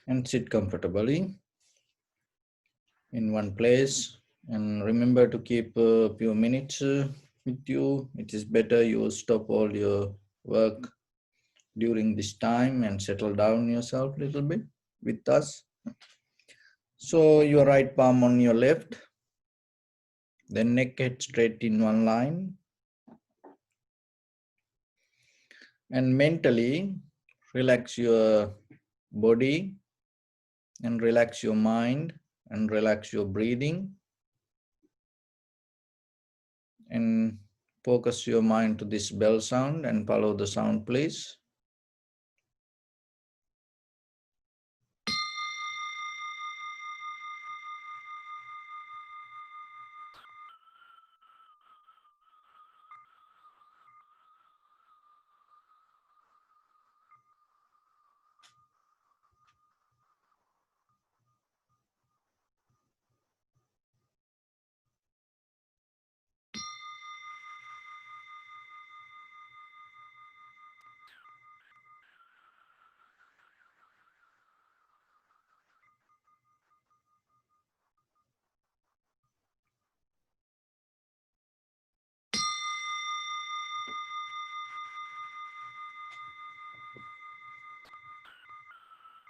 and sit comfortably in one place, and remember to keep a few minutes with you. It is better you stop all your work during this time and settle down yourself a little bit with us. So your right palm on your left, then neck head straight in one line, and mentally relax your body and relax your mind and relax your breathing, and focus your mind to this bell sound and follow the sound, please.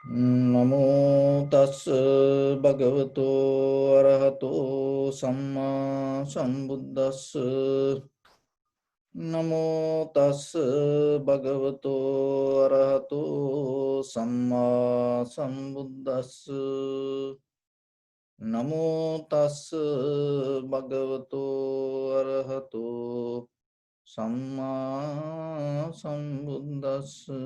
Namo tassa bhagavato arahato samma sambuddhassa. Namo tassa bhagavato arahato samma sambuddhassa. Namo tassa bhagavato arahato samma sambuddhassa.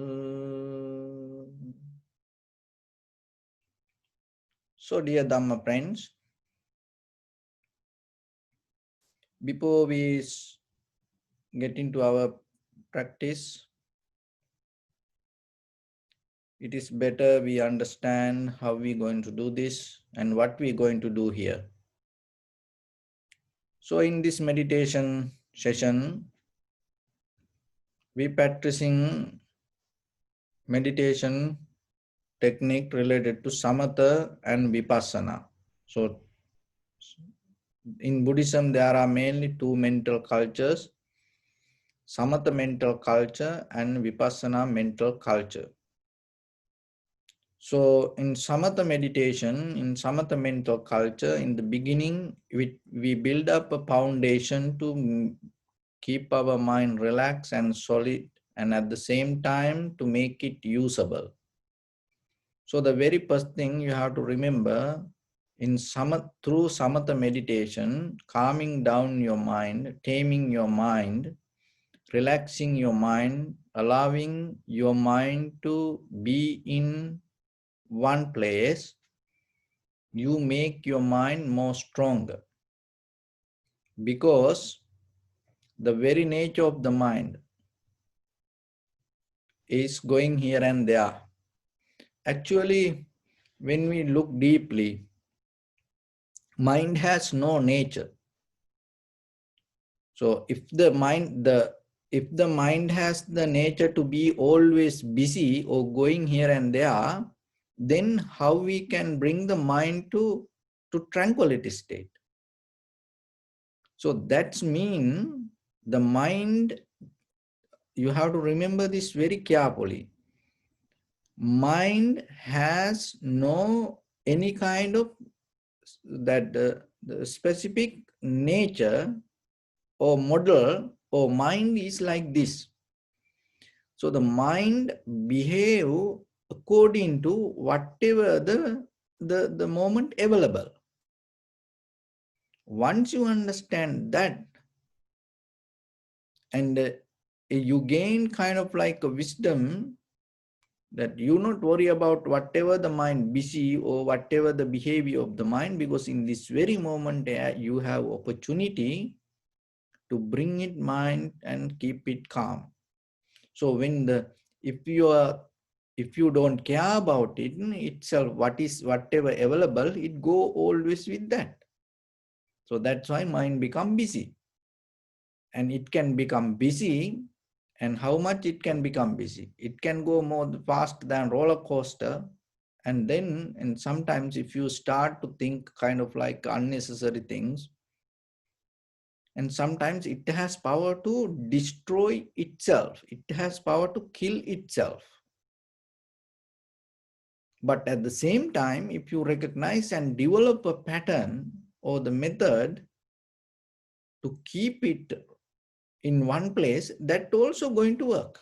So, dear Dhamma friends, before we get into our practice, it is better we understand how we're going to do this and what we're going to do here. So, in this meditation session, we're practicing meditation technique related to samatha and vipassana. So, in Buddhism, there are mainly two mental cultures, samatha mental culture and vipassana mental culture. So in samatha meditation, in samatha mental culture, in the beginning, we build up a foundation to keep our mind relaxed and solid, and at the same time to make it usable. So the very first thing you have to remember, through samatha meditation, calming down your mind, taming your mind, relaxing your mind, allowing your mind to be in one place, you make your mind more stronger, because the very nature of the mind is going here and there. Actually, when we look deeply, mind has no nature. So if the mind has the nature to be always busy or going here and there, then how we can bring the mind to tranquility state? So that's mean the mind, you have to remember this very carefully. Mind has no any kind of that the specific nature or model, or mind is like this. So the mind behave according to whatever the moment available. Once you understand that, and you gain kind of like a wisdom, that you not worry about whatever the mind busy or whatever the behavior of the mind, because in this very moment you have opportunity to bring it mind and keep it calm. So when if you don't care about it itself, whatever available, it go always with that. So that's why mind become busy, and it can become busy. And how much it can become busy? It can go more fast than roller coaster, And sometimes if you start to think kind of like unnecessary things, and sometimes it has power to destroy itself. It has power to kill itself. But at the same time, if you recognize and develop a pattern or the method to keep it in one place, that also going to work.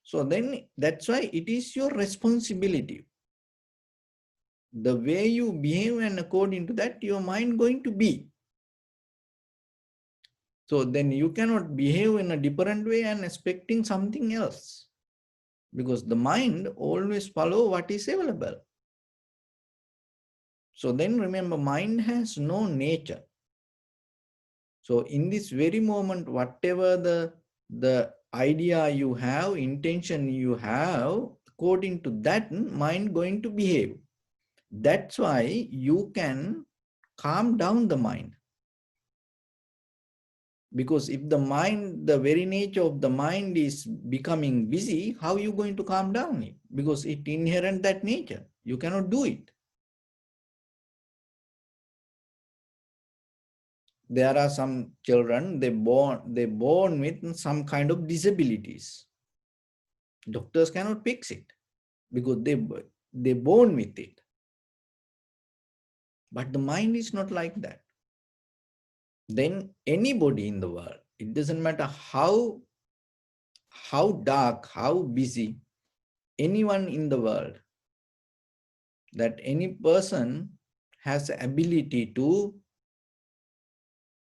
So then that's why it is your responsibility. The way you behave, and according to that, your mind going to be. So then you cannot behave in a different way and expecting something else, because the mind always follow what is available. So then remember, mind has no nature. So in this very moment, whatever the idea you have, intention you have, according to that, mind going to behave. That's why you can calm down the mind. Because if the mind, the very nature of the mind is becoming busy, how are you going to calm down it? Because it inherent that nature. You cannot do it. There are some children, they born with some kind of disabilities. Doctors cannot fix it because they born with it. But the mind is not like that. Then anybody in the world, it doesn't matter how dark, how busy, anyone in the world, that any person has the ability to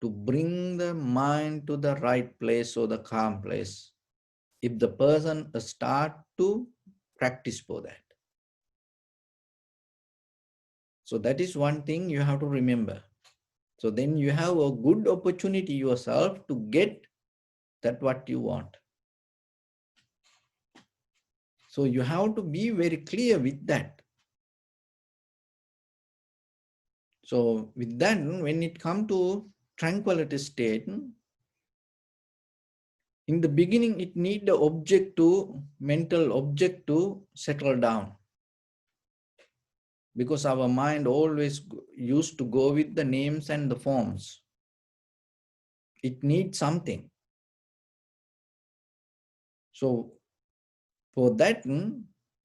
bring the mind to the right place or the calm place, if the person start to practice for that. So that is one thing you have to remember. So then you have a good opportunity yourself to get that what you want. So you have to be very clear with that. So with that, when it comes to tranquility state, in the beginning, it needs the mental object to settle down. Because our mind always used to go with the names and the forms. It needs something. So for that,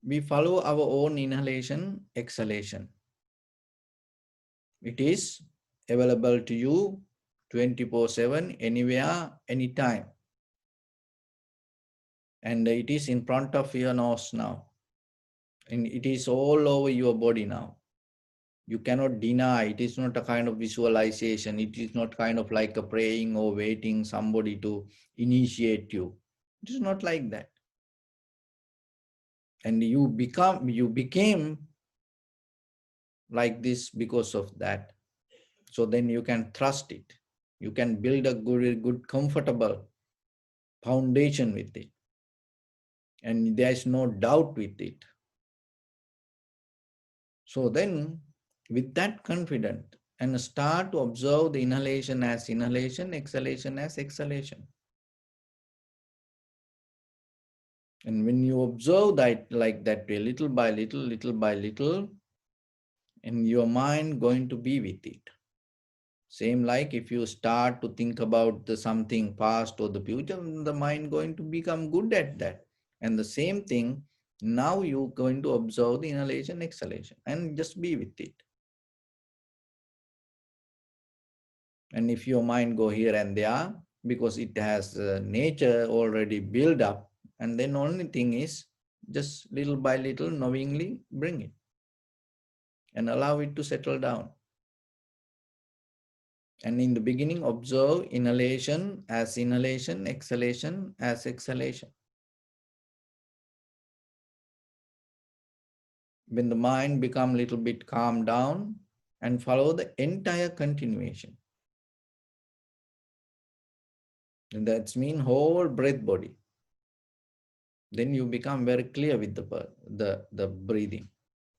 we follow our own inhalation, exhalation. It is available to you 24/7, anywhere, anytime. And it is in front of your nose now. And it is all over your body now. You cannot deny. It is not a kind of visualization. It is not kind of like a praying or waiting somebody to initiate you. It is not like that. And you became like this because of that. So then you can trust it. You can build a good comfortable foundation with it. And there is no doubt with it. So then, with that confidence, and start to observe the inhalation as inhalation, exhalation as exhalation. And when you observe that like that way, little by little, and your mind going to be with it. Same like if you start to think about the something past or the future, the mind going to become good at that. And the same thing, now you're going to observe the inhalation, exhalation, and just be with it. And if your mind go here and there, because it has nature already built up, and then only thing is just little by little knowingly bring it and allow it to settle down. And in the beginning, observe inhalation as inhalation, exhalation as exhalation. When the mind become little bit calm down, and follow the entire continuation. And that's mean whole breath body. Then you become very clear with the breathing.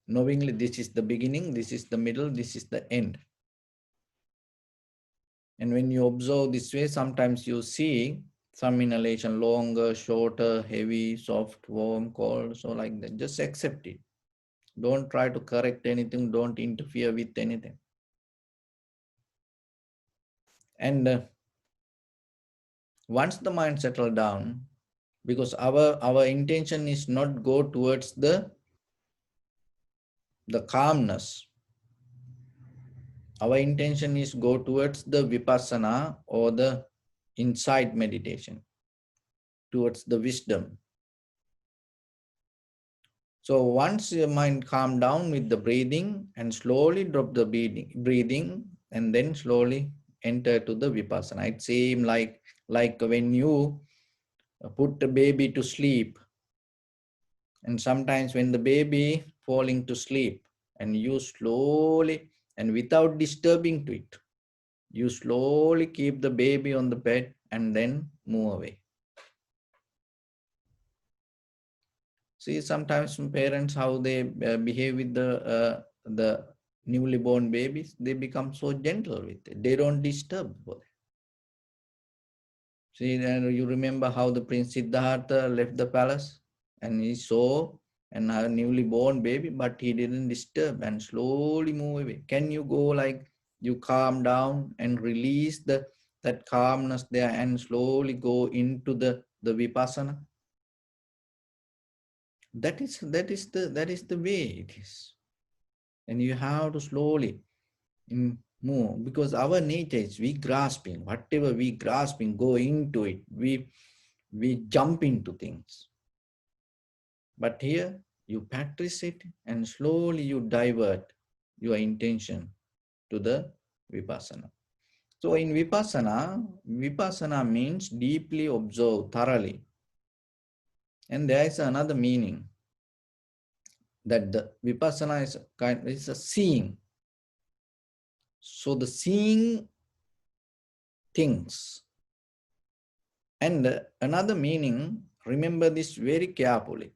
Knowingly this is the beginning, this is the middle, this is the end. And when you observe this way, sometimes you see Some inhalation longer, shorter, heavy, soft, warm, cold, so like that. Just accept it. Don't try to correct anything. Don't interfere with anything. And once the mind settles down, because our intention is not go towards the calmness. Our intention is go towards the vipassana or the insight meditation, towards the wisdom. So once your mind calm down with the breathing and slowly drop the breathing and then slowly enter to the vipassana. It seems like when you put the baby to sleep, and sometimes when the baby falling to sleep and you slowly and without disturbing to it, you slowly keep the baby on the bed and then move away. See, sometimes some parents, how they behave with the newly born babies, they become so gentle with it. They don't disturb. See, then you remember how the Prince Siddhartha left the palace and he saw and a newly born baby, but he didn't disturb and slowly move away. Can you go like you calm down and release that calmness there and slowly go into the vipassana? That is the way it is. And you have to slowly move, because our nature is we grasping, whatever we grasping, go into it. We jump into things. But here you practice it and slowly you divert your intention to the vipassana. So in vipassana means deeply observe thoroughly. And there is another meaning that the vipassana is a seeing. So the seeing things. And another meaning, remember this very carefully.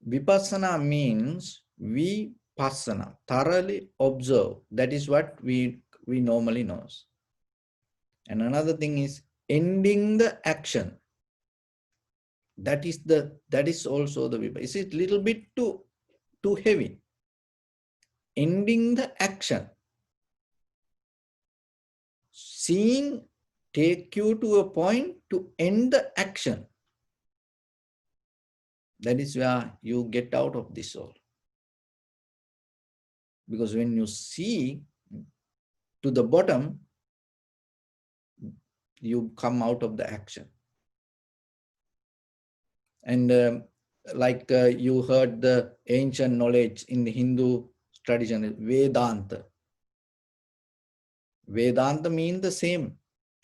Vipassana means vipassana, thoroughly observe. That is what we normally know. And another thing is ending the action. That is also the vipassana. Is it little bit too heavy? Ending the action. Seeing take you to a point to end the action. That is where you get out of this all. Because when you see to the bottom, you come out of the action. And you heard the ancient knowledge in the Hindu tradition, Vedanta. Vedanta means the same.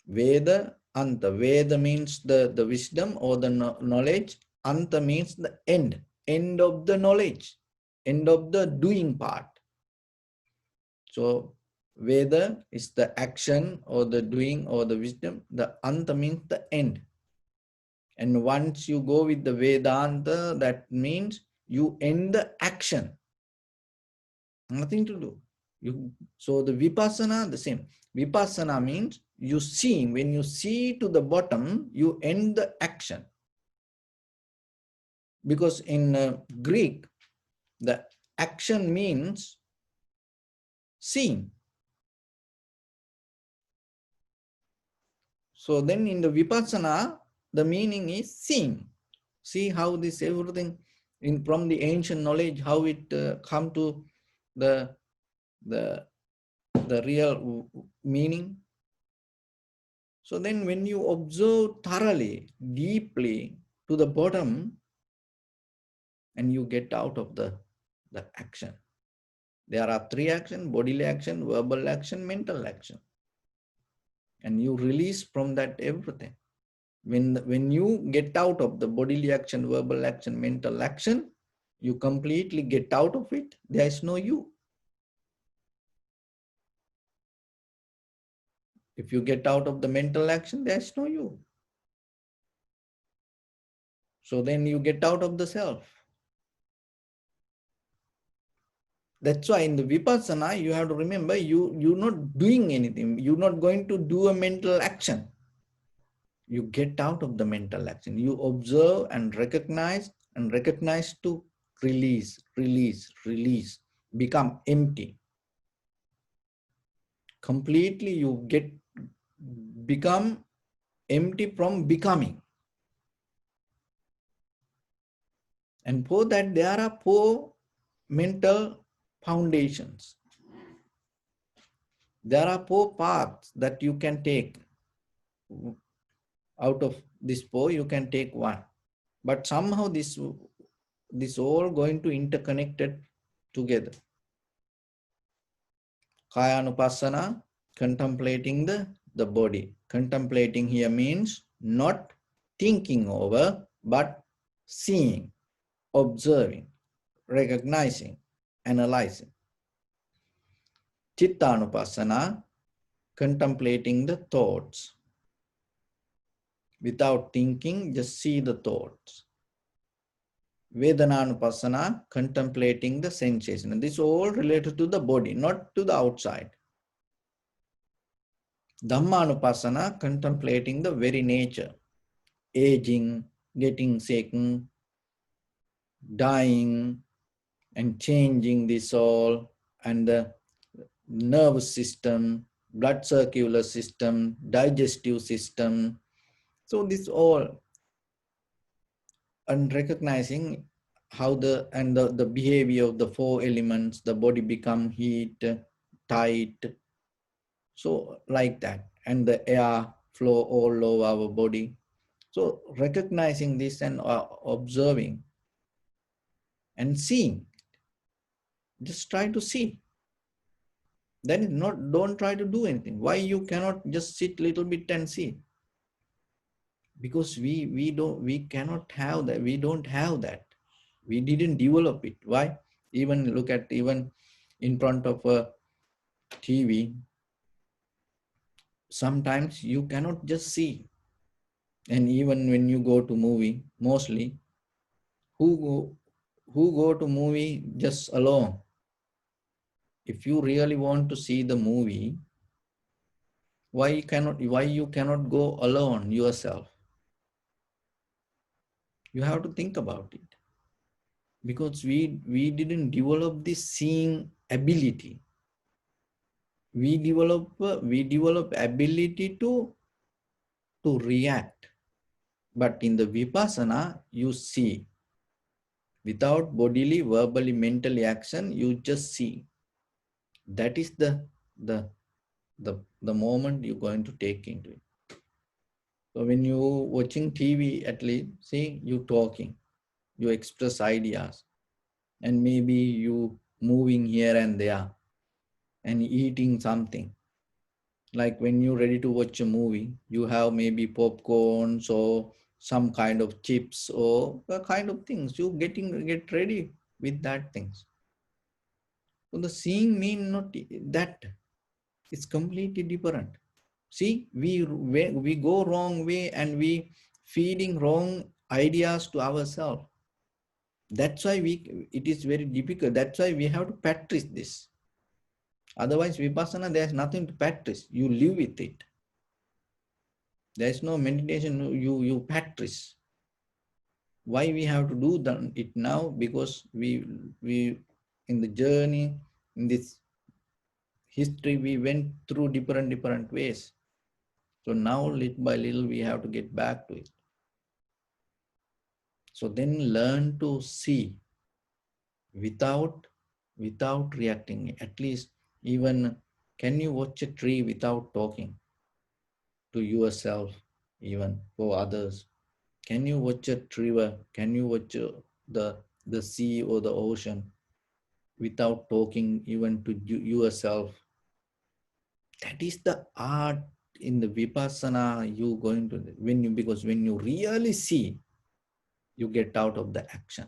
Veda, Anta. Veda means the wisdom or the knowledge. Anta means the end. End of the knowledge. End of the doing part. So Veda is the action or the doing or the wisdom. The Anta means the end. And once you go with the Vedanta, that means you end the action. Nothing to do. So the Vipassana, the same. Vipassana means you see. When you see to the bottom, you end the action. Because in Greek, the action means seeing. So then in the Vipassana, the meaning is seeing. See how this everything from the ancient knowledge, how it come to the real meaning. So then when you observe thoroughly, deeply to the bottom, and you get out of the action. There are 3 actions: bodily action, verbal action, mental action. And you release from that everything. When you get out of the bodily action, verbal action, mental action, you completely get out of it. There is no you. If you get out of the mental action, there is no you. So then you get out of the self. That's why in the Vipassana, you have to remember, you're not doing anything. You're not going to do a mental action. You get out of the mental action. You observe and recognize to release, release, release, become empty. Completely you become empty from becoming. And for that there are four mental foundations. There are four paths that you can take. Out of this four, you can take one. But somehow this all going to interconnected together. Kayanupassana, contemplating the body. Contemplating here means not thinking over, but seeing, observing, recognizing, analyzing. Chittanupassana, contemplating the thoughts. Without thinking, just see the thoughts. Vedananupassana, contemplating the sensation. And this is all related to the body, not to the outside. Dhammanupassana, contemplating the very nature. Aging, getting sick, dying, and changing this all, and the nervous system, blood circular system, digestive system. So this all, and recognizing how the behavior of the four elements, the body become heat, tight, so like that, and the air flow all over our body. So recognizing this and observing and seeing, just try to see. Then don't try to do anything. Why you cannot just sit little bit and see? Because we cannot have that. We don't have that. We didn't develop it. Why? Even look at, even in front of a TV, sometimes you cannot just see. And even when you go to movie, mostly who go to movie just alone? If you really want to see the movie, why you cannot go alone yourself? You have to think about it. Because we didn't develop this seeing ability. We develop ability to react. But in the vipassana, you see. Without bodily, verbally, mentally action, you just see. That is the moment you're going to take into it. So when you watching TV, at least, see, you talking, you express ideas, and maybe you moving here and there and eating something. Like when you're ready to watch a movie, you have maybe popcorns or some kind of chips or the kind of things. You get ready with that things. So the seeing mean not that. It's completely different. See, we go wrong way and we feeding wrong ideas to ourselves. That's why it is very difficult. That's why we have to practice this. Otherwise, vipassana, there's nothing to practice. You live with it. There's no meditation, you practice. Why we have to do it now? Because we in the journey, in this history, we went through different ways. So now, little by little, we have to get back to it. So then learn to see without reacting. At least, even, can you watch a tree without talking to yourself, even for others? Can you watch a river? Can you watch the sea or the ocean without talking even to yourself? That is the art in the vipassana. You going to because when you really see, you get out of the action.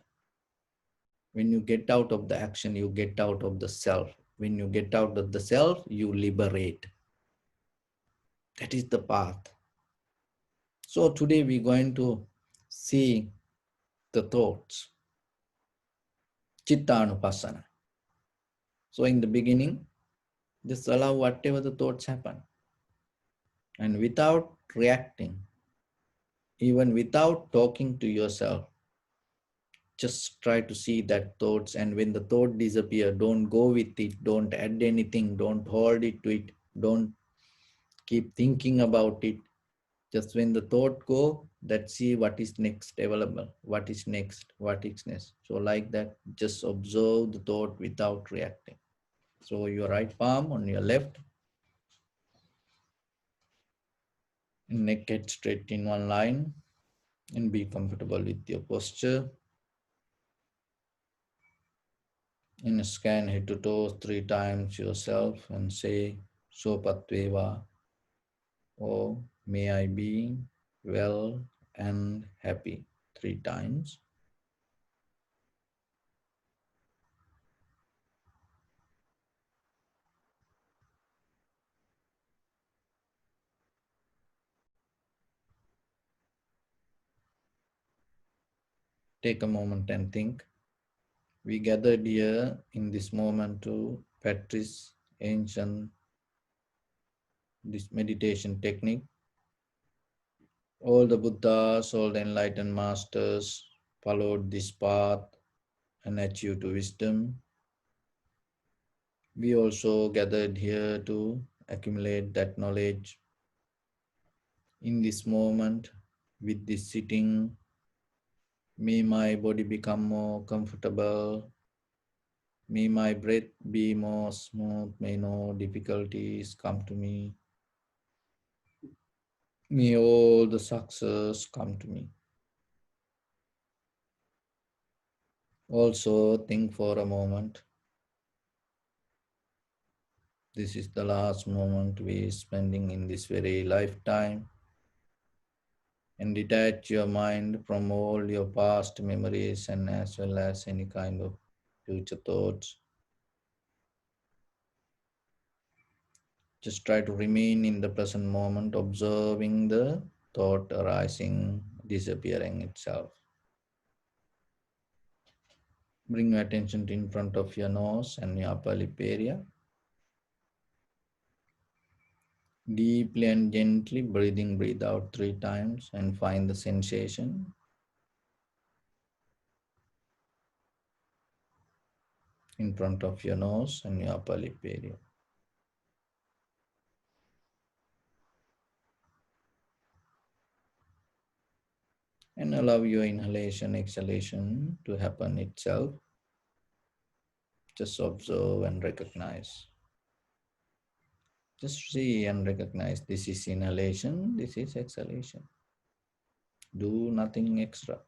When you get out of the action, you get out of the self. When you get out of the self, you liberate. That is the path. So today we're going to see the thoughts. Chittanupassana. So in the beginning, just allow whatever the thoughts happen. And without reacting, even without talking to yourself. Just try to see that thoughts, and when the thought disappear, don't go with it, don't add anything, don't hold it to it, don't keep thinking about it. Just when the thought go, let's see what is next available, what is next, what is next. So like that, just observe the thought without reacting. So your right palm on your left, neck head straight in one line, and be comfortable with your posture. And scan head to toes 3 times yourself and say Sopatveva, or may I be well and happy 3 times. Take a moment and think. We gathered here in this moment to practice ancient this meditation technique. All the Buddhas, all the enlightened masters followed this path and achieved wisdom. We also gathered here to accumulate that knowledge in this moment with this sitting. May my body become more comfortable. May my breath be more smooth. May no difficulties come to me. May all the success come to me. Also, think for a moment. This is the last moment we are spending in this very lifetime. And detach your mind from all your past memories and as well as any kind of future thoughts. Just try to remain in the present moment, observing the thought arising, disappearing itself. Bring your attention to in front of your nose and your upper lip area. Deeply and gently breathe out 3 times and find the sensation in front of your nose and your upper lip area. And allow your inhalation, exhalation to happen itself. Just observe and recognize. Just see and recognize this is inhalation, this is exhalation. Do nothing extra.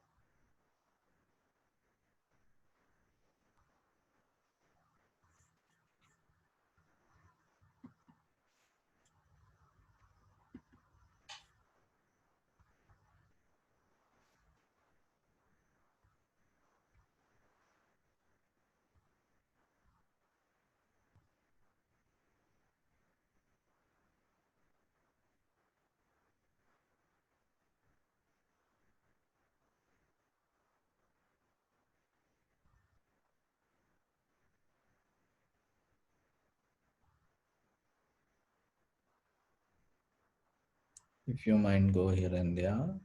If your mind go here and there,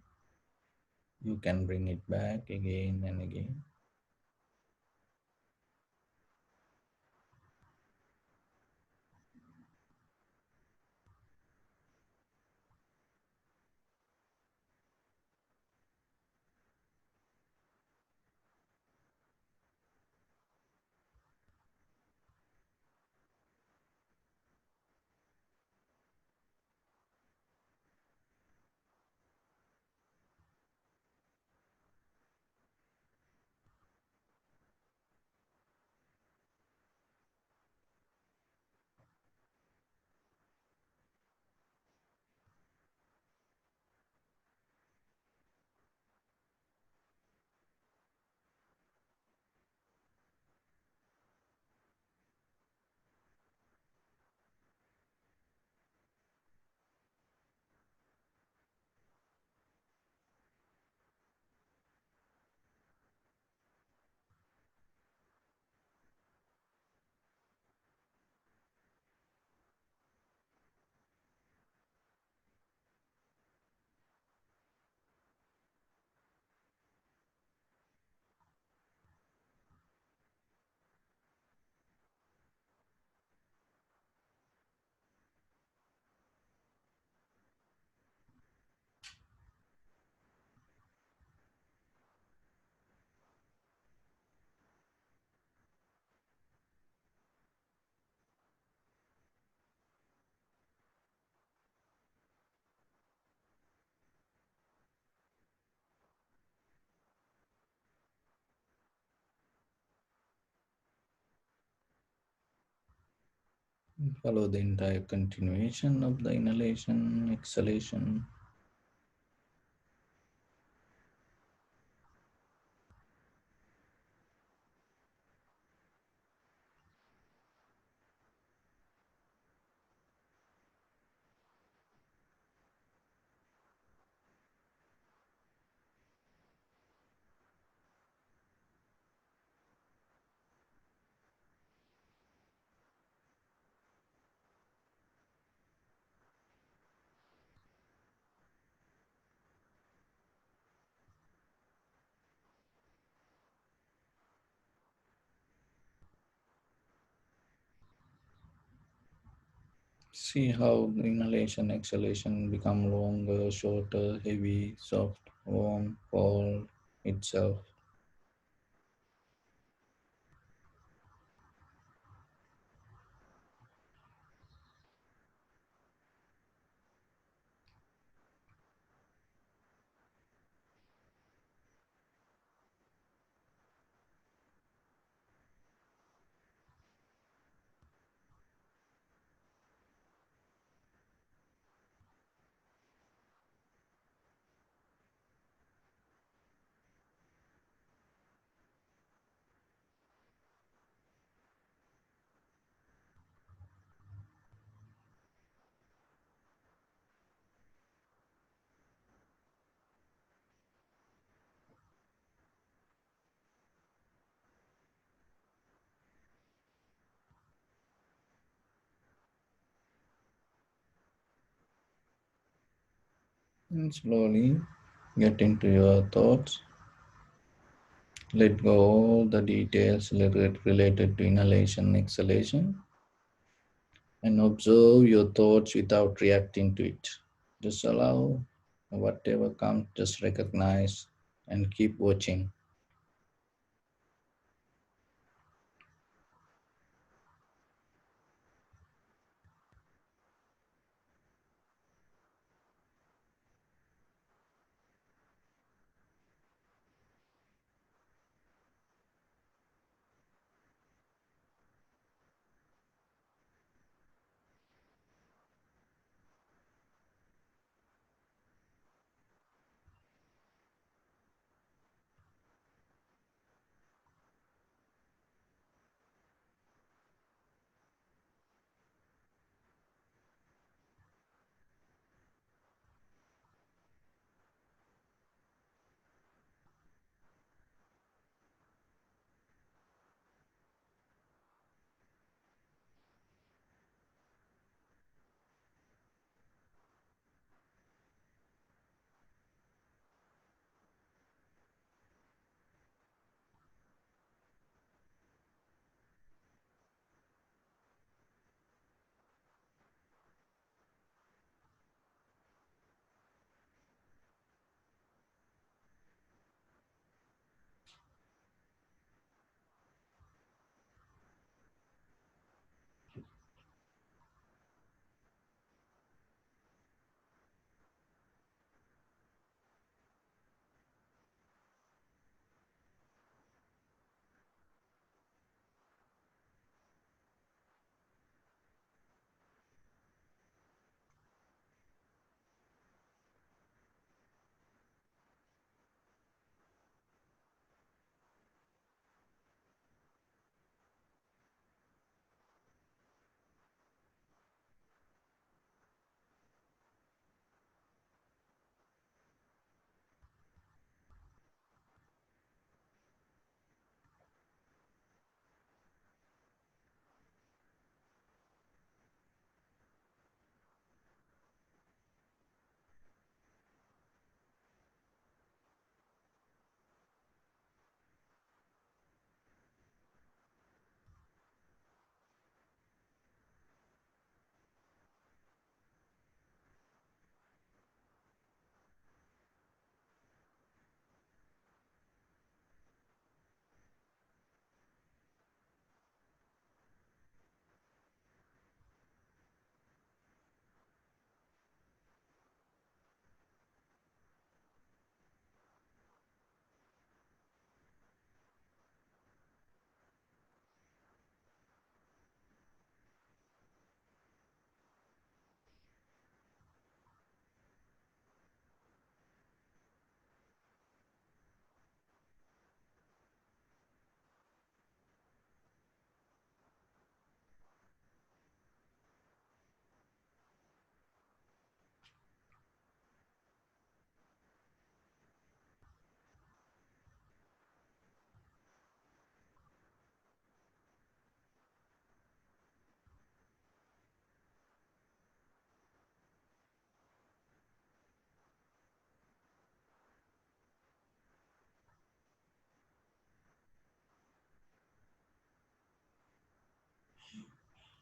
you can bring it back again and again. Follow the entire continuation of the inhalation, exhalation. See how the inhalation, exhalation become longer, shorter, heavy, soft, warm, cold itself. And slowly get into your thoughts. Let go all the details related to inhalation, exhalation, and observe your thoughts without reacting to it. Just allow whatever comes, just recognize and keep watching.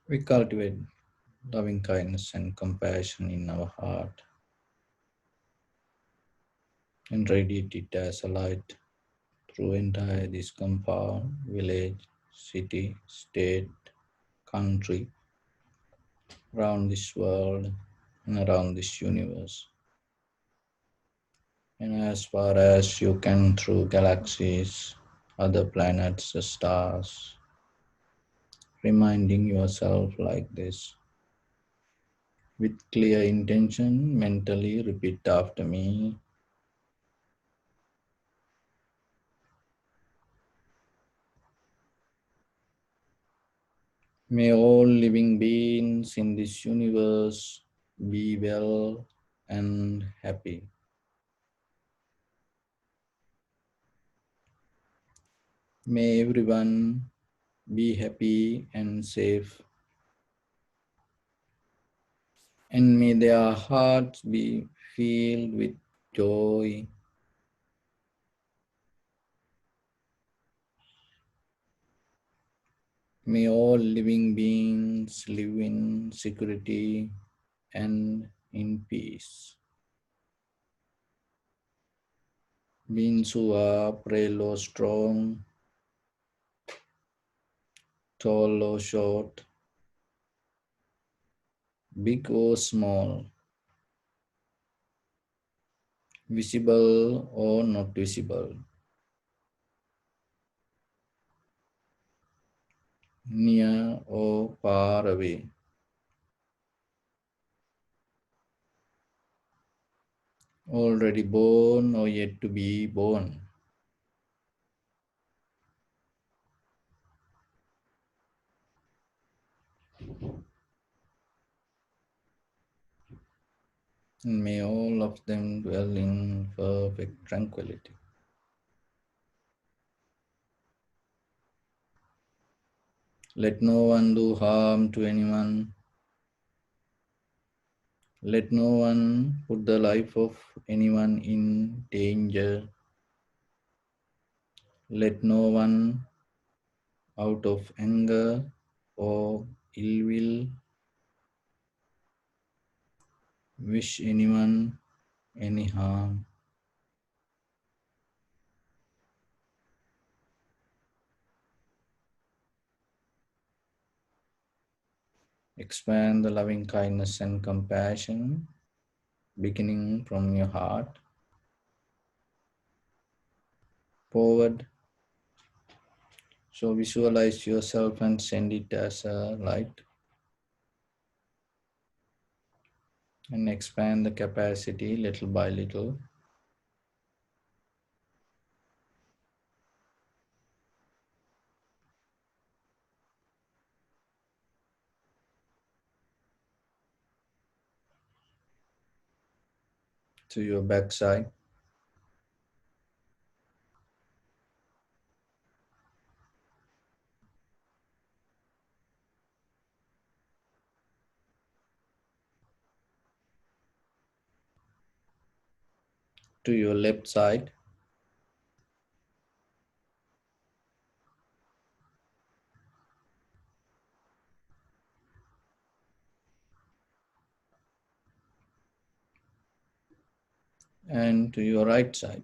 We cultivate loving kindness and compassion in our heart and radiate it as a light through entire this compound, village, city, state, country, around this world and around this universe. And as far as you can through galaxies, other planets, the stars, reminding yourself like this with clear intention, mentally repeat after me. May all living beings in this universe be well and happy. May everyone be happy and safe, and may their hearts be filled with joy. May all living beings live in security and in peace. Beings who are frail or strong, tall or short, big or small, visible or not visible, near or far away, already born or yet to be born. And may all of them dwell in perfect tranquility. Let no one do harm to anyone. Let no one put the life of anyone in danger. Let no one, out of anger or ill will, wish anyone any harm. Expand the loving kindness and compassion beginning from your heart forward. So visualize yourself and send it as a light and expand the capacity little by little to your backside, to your left side, and to your right side.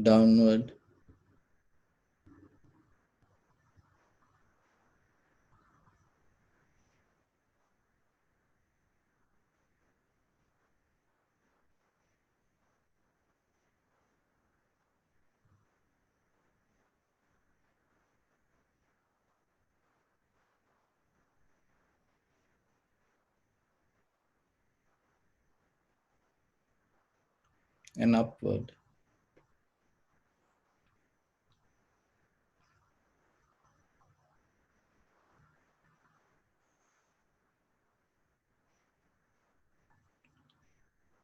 Downward and upward.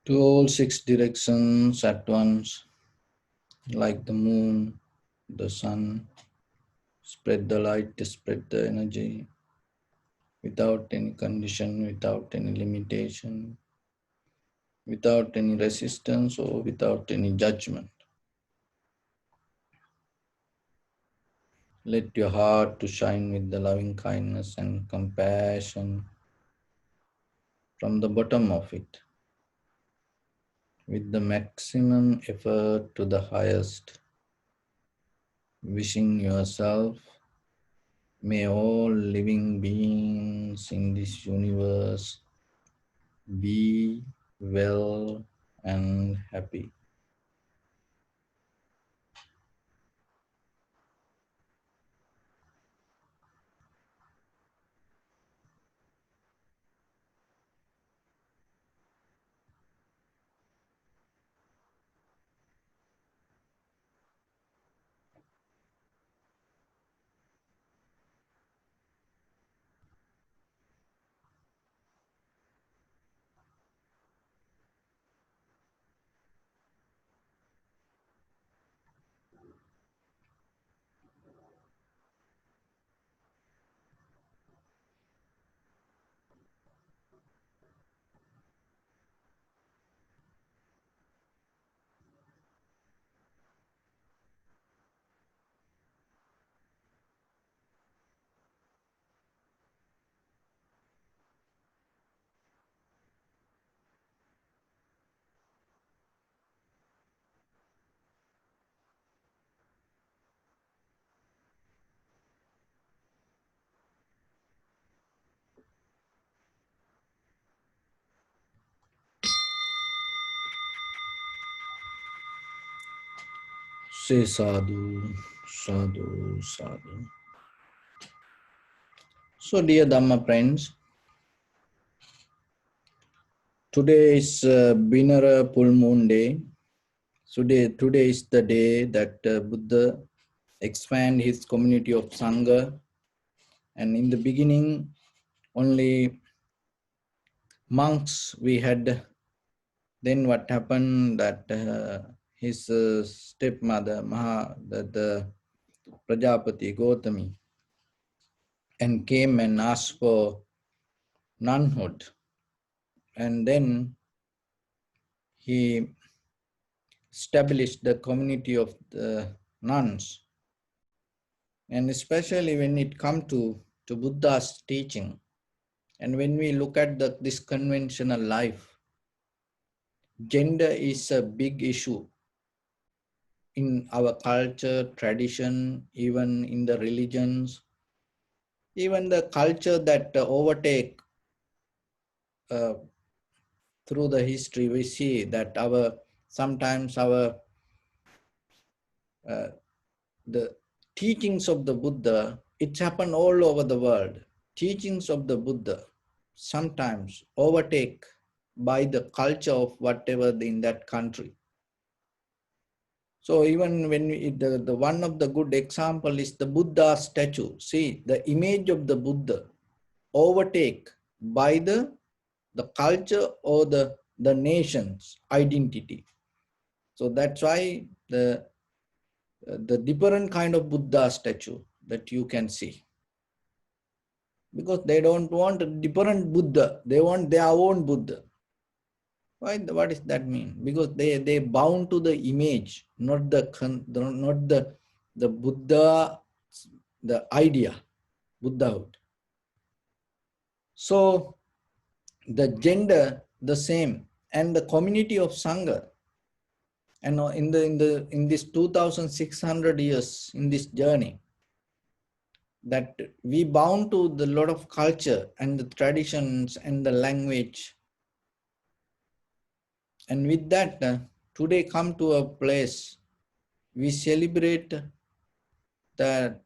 To all six directions at once, like the moon, the sun, spread the light, spread the energy without any condition, without any limitation. without any resistance or without any judgment. Let your heart to shine with the loving kindness and compassion from the bottom of it, with the maximum effort to the highest, wishing yourself, may all living beings in this universe be well and happy. Say sadhu, sadhu, sadhu. So, dear Dhamma friends, today is Binara Full Moon Day. Today is the day that Buddha expand his community of Sangha. And in the beginning, only monks we had. Then what happened that his stepmother, the Prajapati Gautami, and came and asked for nunhood. And then he established the community of the nuns. And especially when it comes to Buddha's teaching, and when we look at this conventional life, gender is a big issue in our culture, tradition, even in the religions, even the culture that overtake uh, through the history. We see that sometimes uh, the teachings of the Buddha, it's happened all over the world. Teachings of the Buddha sometimes overtake by the culture of whatever in that country. So even when the one of the good example is the Buddha statue. See, the image of the Buddha overtake by the culture or the nation's identity. So that's why the different kind of Buddha statue that you can see. Because they don't want a different Buddha, they want their own Buddha. Why? What does that mean? Because they bound to the image, not the Buddha, the idea, Buddhahood. So the gender the same, and the community of Sangha, and in this 2,600 years in this journey, that we bound to the lot of culture and the traditions and the language. And with that, today come to a place, we celebrate the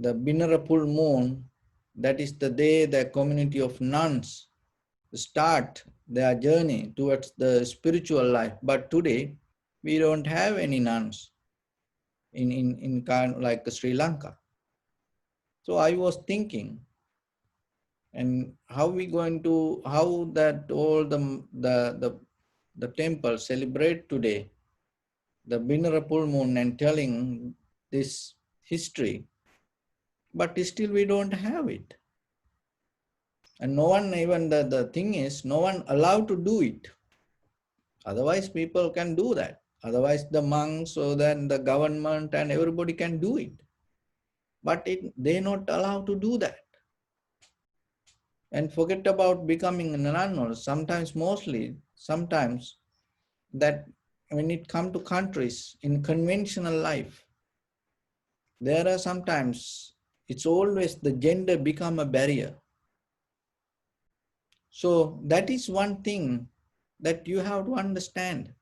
Binara full moon. That is the day the community of nuns start their journey towards the spiritual life. But today, we don't have any nuns in like Sri Lanka. So I was thinking, and how that all the temple celebrate today the Binara full moon and telling this history, but still we don't have it. And no one, even the thing is, no one allowed to do it. Otherwise, people can do that. Otherwise, the monks or then the government and everybody can do it. But they're not allowed to do that. And forget about becoming a nun. Sometimes that when it comes to countries in conventional life, there are sometimes, it's always the gender become a barrier. So that is one thing that you have to understand.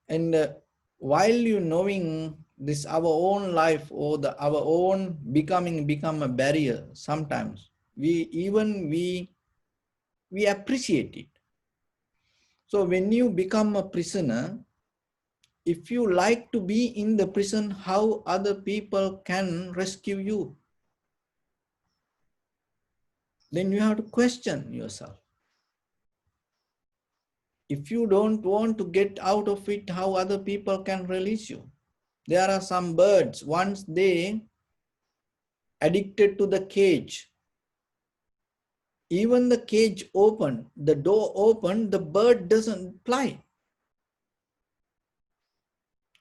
And while you knowing this, our own life or our own become a barrier, sometimes we appreciate it. So when you become a prisoner, if you like to be in the prison, how other people can rescue you? Then you have to question yourself. If you don't want to get out of it, how other people can release you? There are some birds, once they addicted to the cage, even the cage open, the door open, the bird doesn't fly.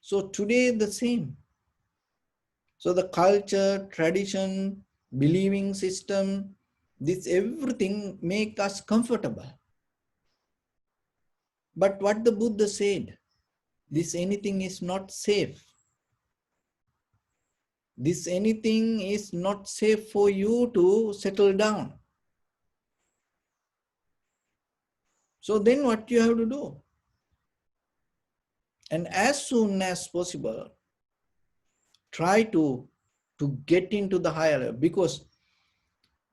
So today the same. So the culture, tradition, believing system, this everything make us comfortable. But what the Buddha said, this anything is not safe. This anything is not safe for you to settle down. So then what you have to do? And as soon as possible, try to get into the higher level, because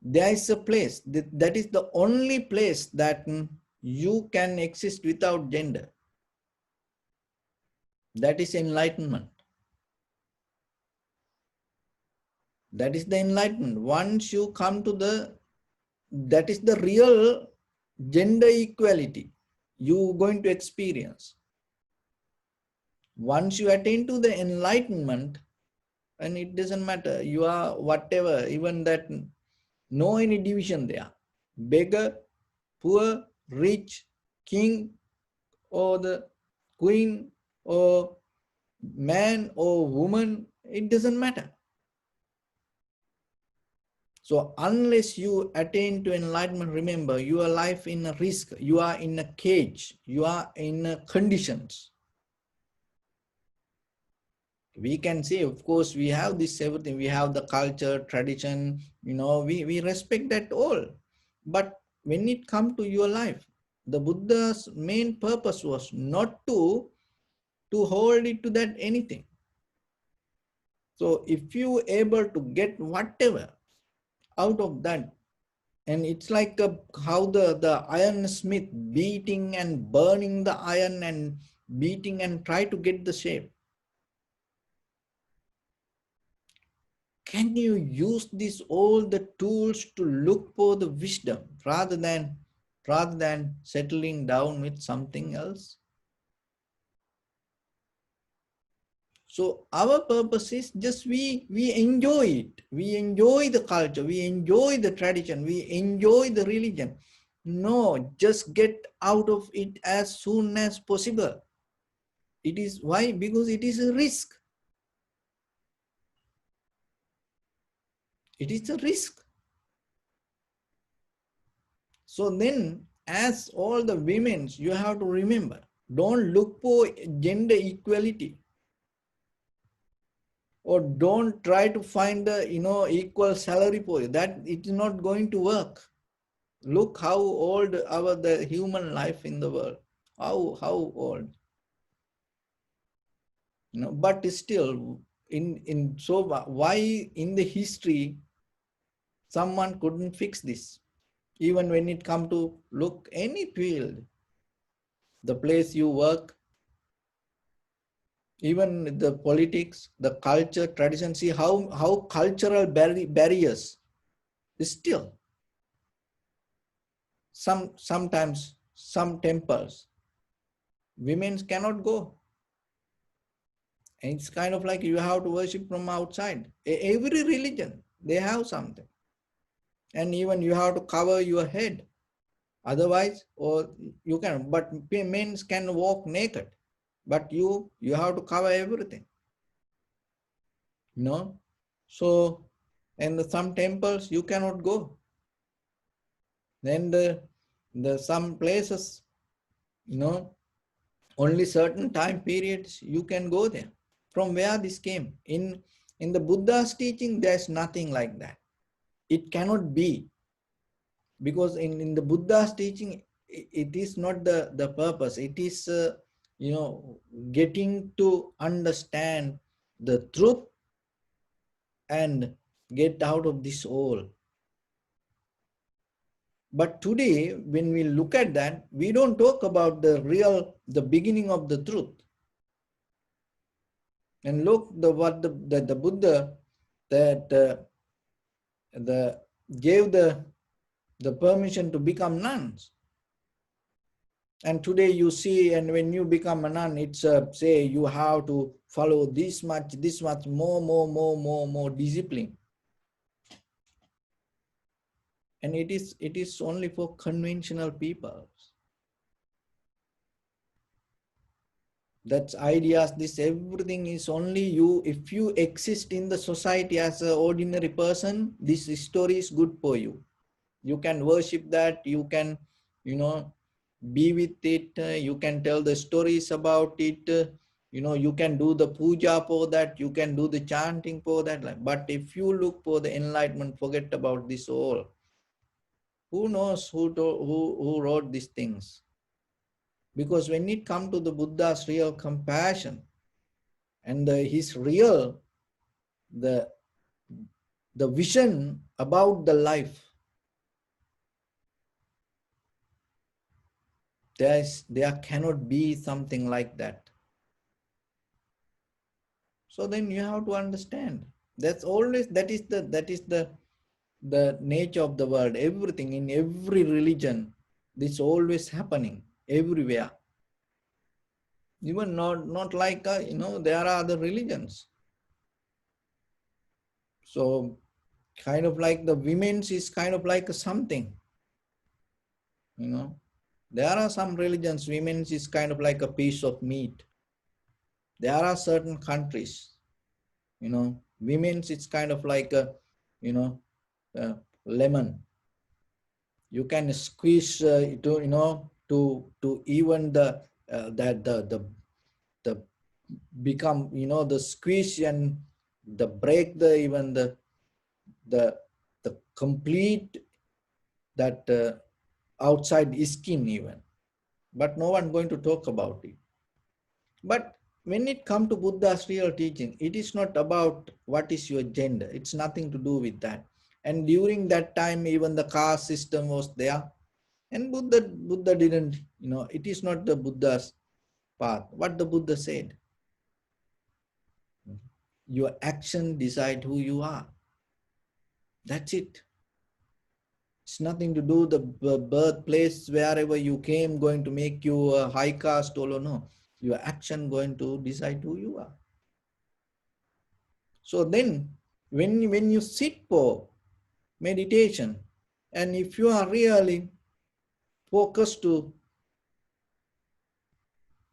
there is a place, that is the only place that you can exist without gender. That is enlightenment. That is the enlightenment. Once you come to that is the real gender equality you're going to experience. Once you attain to the enlightenment, and it doesn't matter, you are whatever, even that, no any division there. Beggar, poor, rich, king, or the queen, or man or woman, it doesn't matter. So unless you attain to enlightenment, remember, your life in a risk, you are in a cage, you are in conditions. We can say, of course, we have this everything, we have the culture, tradition, we respect that all. But when it comes to your life, the Buddha's main purpose was not to hold it to that anything. So if you able to get whatever out of that, and it's like how the iron smith beating and burning the iron and beating and try to get the shape. Can you use all the tools to look for the wisdom rather than settling down with something else? So our purpose is just we enjoy it. We enjoy the culture. We enjoy the tradition. We enjoy the religion. No, just get out of it as soon as possible. It is why? Because it is a risk. It is a risk. So then, as all the women, you have to remember, don't look for gender equality, or don't try to find the equal salary for it. That it is not going to work. Look how old the human life in the world. How old. But still, so why in the history someone couldn't fix this? Even when it come to look any field, the place you work, even the politics, the culture, tradition, see how cultural barriers still. Sometimes some temples, women cannot go. And it's kind of like you have to worship from outside. Every religion, they have something. And even you have to cover your head. Otherwise, or you can, but men can walk naked, but you have to cover everything, you know. So, and some temples you cannot go. Then the some places, you know, only certain time periods you can go there. From where this came? In the Buddha's teaching, there's nothing like that. It cannot be, because in the Buddha's teaching, it is not the purpose. It is, you know, getting to understand the truth and get out of this all. But today, when we look at that, we don't talk about the beginning of the truth. And look, what the Buddha that gave the permission to become nuns. And today you see, and when you become a nun, it's say you have to follow this much more discipline. And it is only for conventional people. That's ideas, this everything is only you. If you exist in the society as an ordinary person, this story is good for you. You can worship that, you can, you know, be with it, you can tell the stories about it, you know, you can do the puja for that, you can do the chanting for that. But if you look for the enlightenment, forget about this all. Who knows who wrote these things? Because when it comes to the Buddha's real compassion and his real, the vision about the life, there cannot be something like that. So then you have to understand. That's always, that is the nature of the world. Everything in every religion, this always happening everywhere. Even not like you know, there are other religions. So kind of like the women's is kind of like something, you know. There are some religions, women's is kind of like a piece of meat. There are certain countries, you know, women's it's kind of like a, you know, lemon. You can squeeze to, you know, to even the that the become, you know, the squeeze and the break the even the complete that outside skin even. But no one going to talk about it. But when it comes to Buddha's real teaching, it is not about what is your gender. It's nothing to do with that. And during that time, even the caste system was there. And Buddha didn't, you know, it is not the Buddha's path. What the Buddha said, your action decide who you are. That's it. It's nothing to do the birthplace, wherever you came, going to make you a high caste or no. Your action going to decide who you are. So then, when you sit for meditation, and if you are really focused to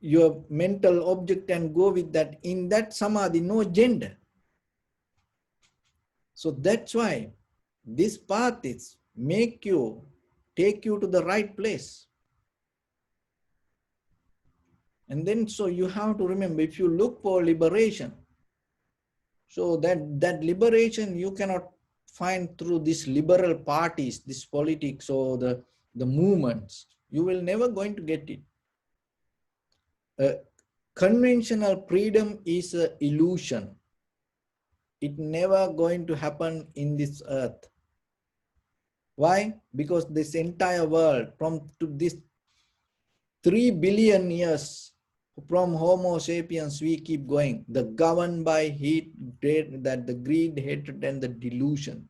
your mental object and go with that, in that samadhi, no gender. So that's why this path is take you to the right place. And then, so you have to remember, if you look for liberation, so that liberation you cannot find through these liberal parties, this politics or the movements. You will never going to get it. Conventional freedom is an illusion. It never going to happen in this earth. Why? Because this entire world, from to this 3 billion years, from Homo sapiens, we keep going. The governed by heat, that the greed, hatred, and the delusion.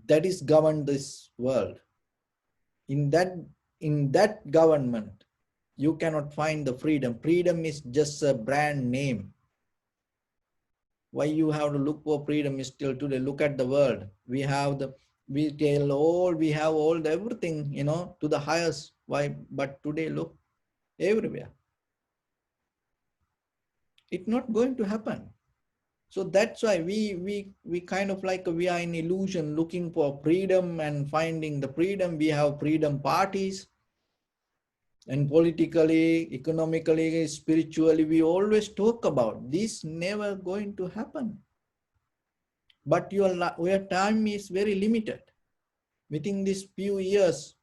That is governed this world. In that government, you cannot find the freedom. Freedom is just a brand name. Why you have to look for freedom is still today. Look at the world. We have We have all the everything, to the highest. Why? But today, look, everywhere. It's not going to happen. So that's why we kind of like we are in illusion looking for freedom and finding the freedom. We have freedom parties, and politically, economically, spiritually, we always talk about this. Never going to happen. But your time is very limited. Within these few years,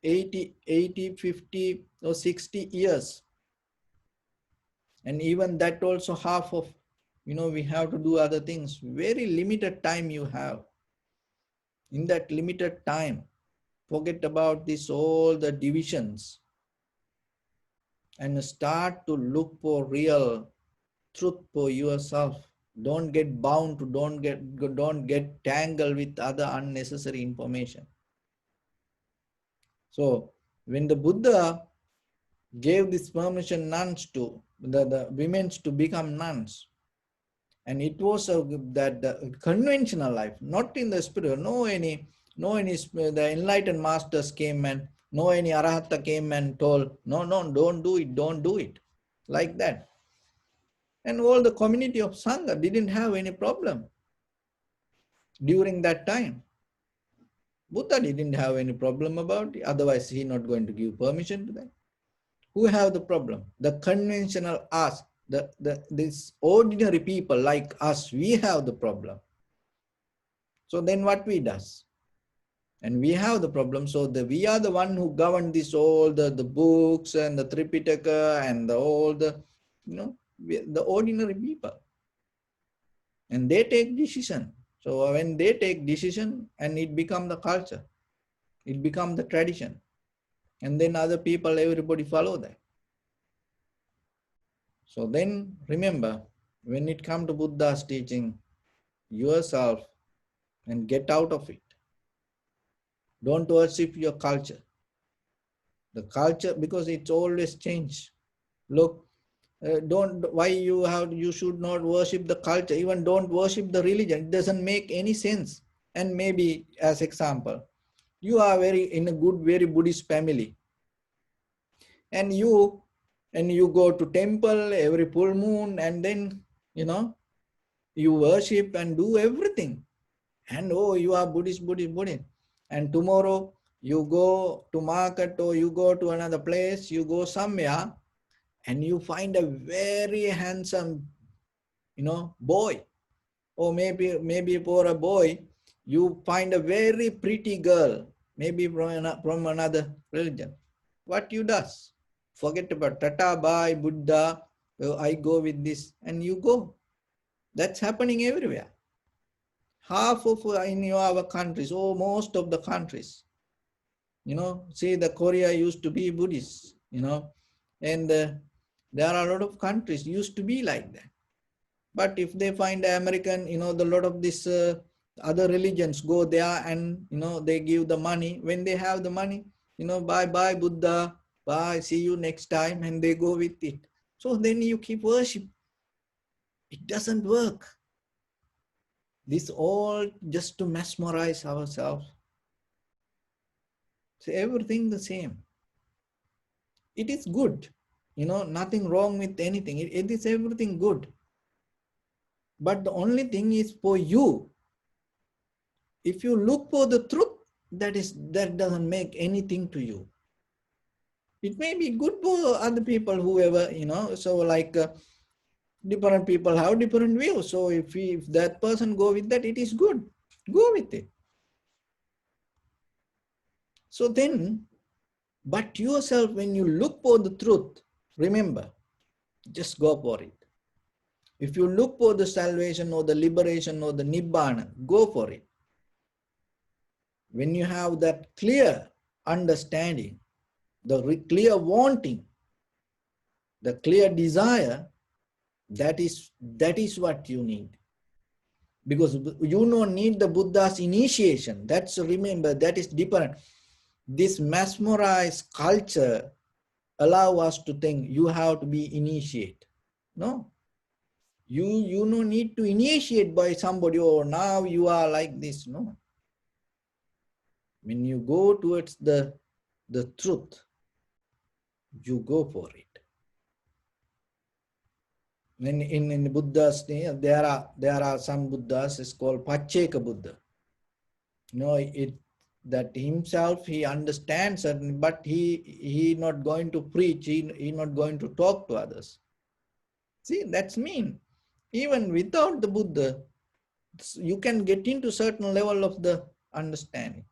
80, 50 or 60 years, and even that also half of, we have to do other things. Very limited time you have. In that limited time, forget about this, all the divisions, and start to look for real truth for yourself. Don't get bound to, don't get tangled with other unnecessary information. So when the Buddha gave this permission nuns to the women to become nuns, and it was that conventional life, not in the spirit. The enlightened masters came and no any arahata came and told, no, don't do it like that. And all the community of Sangha didn't have any problem during that time. Buddha didn't have any problem about it. Otherwise, he not going to give permission to them. Who have the problem? The conventional us, this ordinary people like us, we have the problem. So then what we does? And we have the problem. So we are the one who govern this, all the books and the Tripitaka and all the, the ordinary people. And they take decision. So when they take decision, and it become the culture, it become the tradition. And then other people, everybody follow that. So then remember, when it comes to Buddha's teaching, yourself and get out of it. Don't worship your culture. The culture, because it's always changed. Look, you should not worship the culture. Even don't worship the religion. It doesn't make any sense. And maybe as example, you are in a good, very Buddhist family. And you go to temple every full moon, and then, you worship and do everything. And you are Buddhist. And tomorrow you go to market or you go to another place, you go somewhere, and you find a very handsome, boy. Or maybe for a boy, you find a very pretty girl, maybe from another religion. What you does? Forget about Tata, bye, Buddha, I go with this, and you go. That's happening everywhere. Half of in our countries, most of the countries, see, the Korea used to be Buddhist, and there are a lot of countries used to be like that. But if they find the American, the lot of this other religions go there, and they give the money. When they have the money, bye Buddha, bye, see you next time, and they go with it. So then you keep worship. It doesn't work. This all just to mesmerize ourselves. So everything the same. It is good. Nothing wrong with anything. It is everything good. But the only thing is for you. If you look for the truth, that doesn't make anything to you. It may be good for other people, whoever, so like different people have different views. So if that person go with that, it is good. Go with it. So then, but yourself, when you look for the truth, remember, just go for it. If you look for the salvation or the liberation or the nibbana, go for it. When you have that clear understanding, the clear wanting, the clear desire, that is what you need. Because you don't need the Buddha's initiation. Remember, that is different. This mesmerized culture allow us to think you have to be initiate. No. You no need to initiate by somebody, or now you are like this. No. When you go towards the truth, you go for it. In Buddha's, there are some Buddhas, it's called Pacheka Buddha. That himself he understands certain, but he not going to preach, he not going to talk to others. See, that's mean. Even without the Buddha, you can get into certain level of the understanding.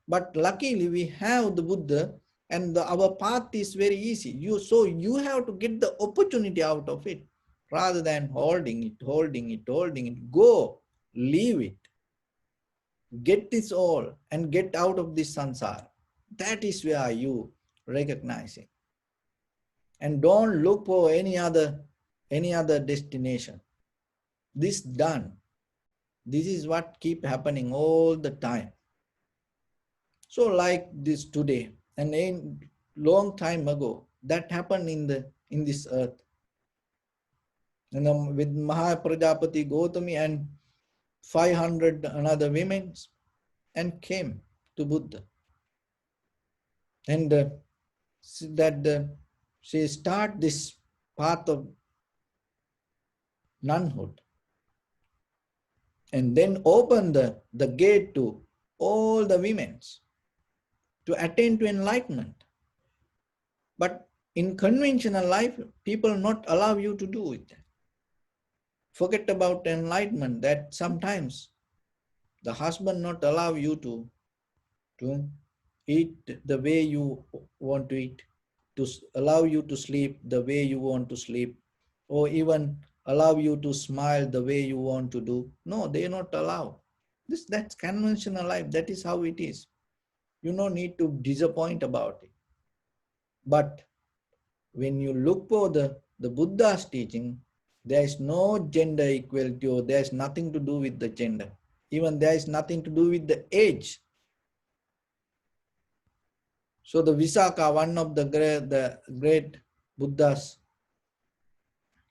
But luckily we have the Buddha, and our path is very easy. So you have to get the opportunity out of it, rather than holding it. Go, leave it. Get this all and get out of this sansara. That is where you recognize it. And don't look for any other destination. This done. This is what keep happening all the time. So like this today, and a long time ago, that happened in this earth. And with Mahaprajapati Gautami and 500 another women, and came to Buddha. And she start this path of nunhood, and then open the gate to all the women to attain to enlightenment. But in conventional life, people not allow you to do it. Forget about enlightenment, that sometimes the husband not allow you to eat the way you want to eat, to allow you to sleep the way you want to sleep, or even allow you to smile the way you want to do. No, they not allow. That's conventional life. That is how it is. You don't need to disappoint about it. But when you look for the Buddha's teaching, there is no gender equality, or there is nothing to do with the gender. Even there is nothing to do with the age. So the Visakha, one of the great Buddha's,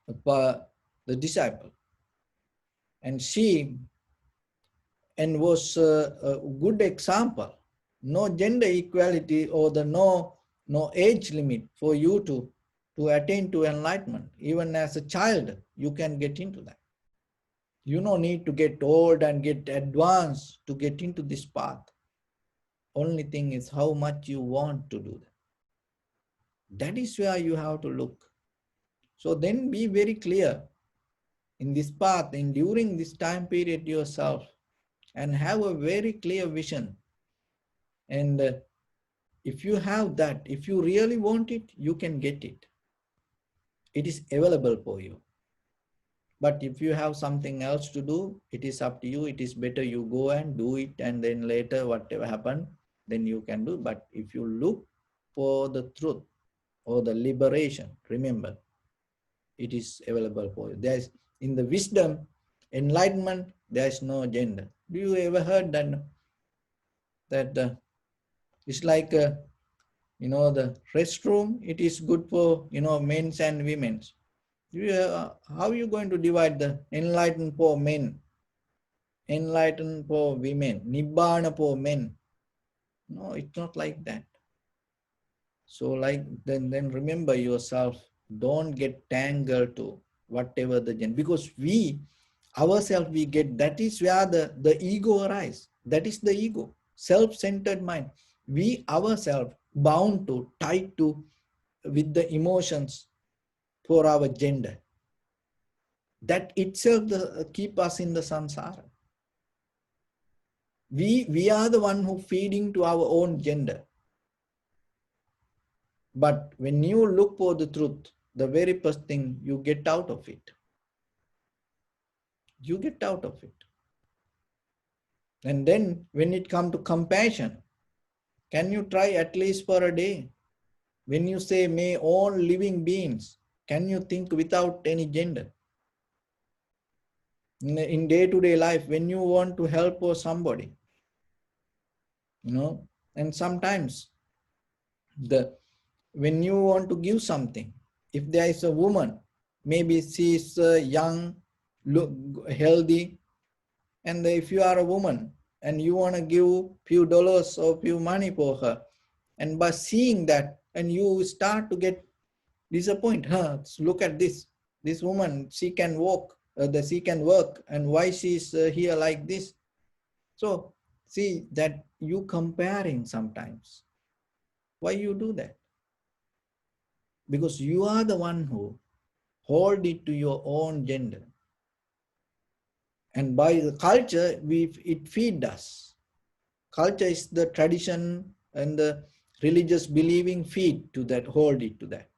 the disciple, and she was a good example. No gender equality, or no age limit for you to attain to enlightenment. Even as a child, you can get into that. You don't need to get old and get advanced to get into this path. Only thing is how much you want to do that. That is where you have to look. So then be very clear in this path, and during this time period yourself, and have a very clear vision. And if you have that, if you really want it, you can get it. It is available for you. But if you have something else to do, it is up to you. It is better you go and do it, and then later whatever happen, then you can do. But if you look for the truth or the liberation, remember, it is available for you. There is, in the wisdom, enlightenment, there is no gender. Do you ever heard that it's like the restroom, it is good for men's and women's. How are you going to divide the enlightened for men, enlightened for women, nibbana for men? No, it's not like that. So like then remember yourself, don't get tangled to whatever the gender, because we ourselves we get, that is where the ego arises. That is the ego, self-centered mind. We ourselves bound to, tied to with the emotions for our gender. That itself keep us in the samsara. We are the one who feeding to our own gender. But when you look for the truth, the very first thing you get out of it. You get out of it. And then when it comes to compassion, can you try at least for a day? When you say, may all living beings, can you think without any gender? In day-to-day life, when you want to help for somebody, and sometimes when you want to give something, if there is a woman, maybe she is young, look healthy, and if you are a woman and you want to give few dollars or few money for her. And by seeing that, and you start to get disappointed. Look at this woman, she can walk, that she can work, and why she's here like this. So see that you comparing sometimes. Why you do that? Because you are the one who hold it to your own gender. And by the culture, it feeds us. Culture is the tradition and the religious believing feed to that, hold it to that.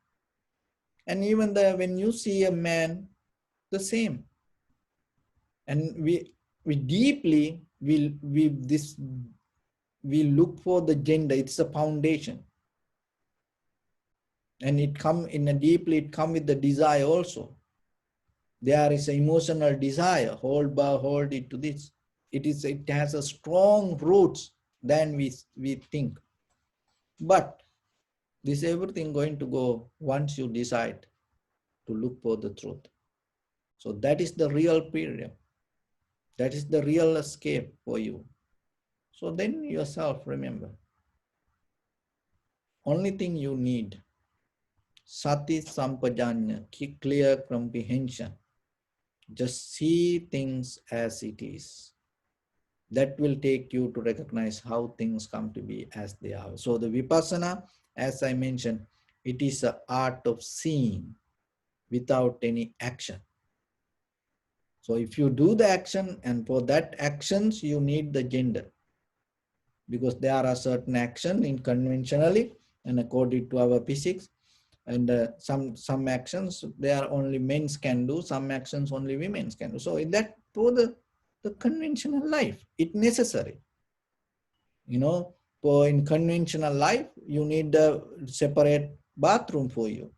And even when you see a man, the same. And we deeply we look for the gender. It's a foundation, and it come in a deeply. It come with the desire also. There is an emotional desire. Hold it to this. It has a strong roots than we think. But this everything going to go once you decide to look for the truth. So that is the real period. That is the real escape for you. So then yourself remember, only thing you need, sati sampajanya, clear comprehension. Just see things as it is. That will take you to recognize how things come to be as they are. So the vipassana, as I mentioned, it is an art of seeing without any action. So if you do the action, and for that actions, you need the gender. Because there are certain action in conventionally and according to our physics, and some actions there only men can do, some actions only women can do. So in that, for the conventional life, it necessary. For in conventional life, you need a separate bathroom for you.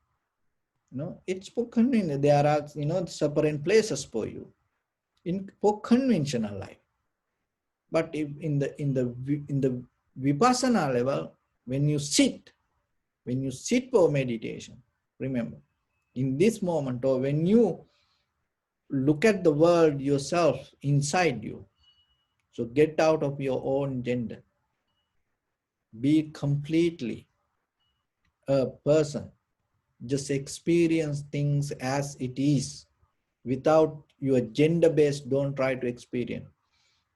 It's for convenient. There are separate places for you for conventional life. But if in the vipassana level, when you sit for meditation, remember, in this moment, or when you look at the world yourself inside you, so get out of your own gender. Be completely a person. Just experience things as it is without your gender based. Don't try to experience.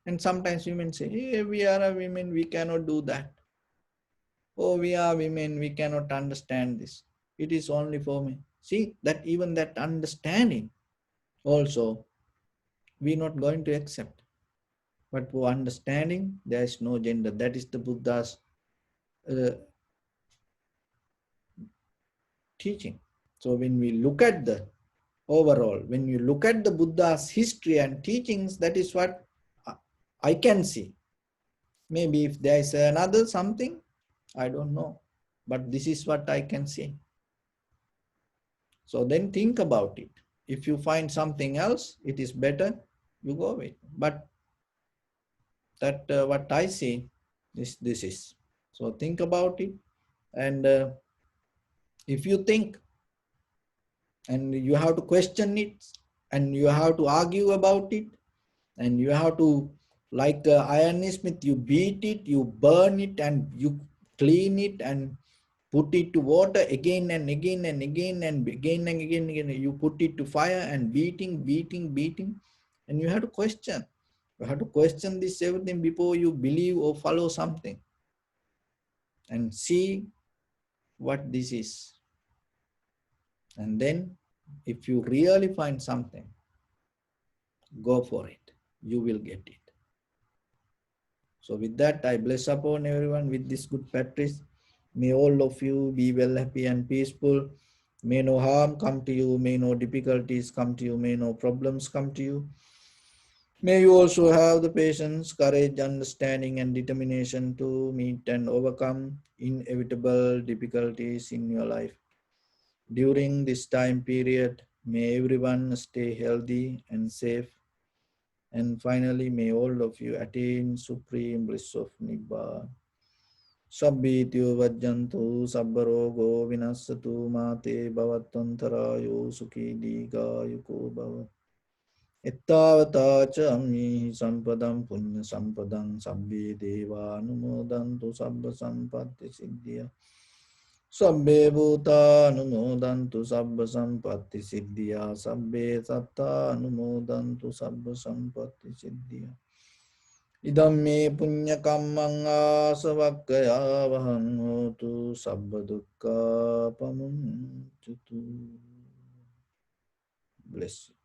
And sometimes women say, hey, we are a women, we cannot do that. Oh, we are women, we cannot understand this. It is only for me. See, that even that understanding also, we're not going to accept. But for understanding, there is no gender. That is the Buddha's teaching. So when we look at the overall, when you look at the Buddha's history and teachings, that is what I can see. Maybe if there is another something, I don't know. But this is what I can see. So then think about it. If you find something else, it is better, you go with. But that what I see, this is. So think about it. And if you think, and you have to question it, and you have to argue about it, and you have to, like iron smith, you beat it, you burn it, and you clean it, and put it to water again and again and again and again and again and again. You put it to fire and beating, and you have to question. You have to question this everything before you believe or follow something, and see what this is. And then, if you really find something, go for it. You will get it. So with that, I bless upon everyone with this good practice. May all of you be well, happy and peaceful. May no harm come to you. May no difficulties come to you. May no problems come to you. May you also have the patience, courage, understanding and determination to meet and overcome inevitable difficulties in your life. During this time period, may everyone stay healthy and safe. And finally, may all of you attain supreme bliss of Nibbana. Sabbityo vajjantu sabbarogo vinasatu mate bhavattantarayo sukhi dīgāyuko bhava. Ittavata ca ammihi sampadam punya sampadam sabbi deva anumodantu sabba sampatti siddhya. Sabbe bhuta anumodantu sabba sampatti siddhya. Sabbe satta anumodantu sabba sampatti siddhya. Idam me punya kammang asavakkaya vahang hotu sabba dukkha pamuncutu. Bless you.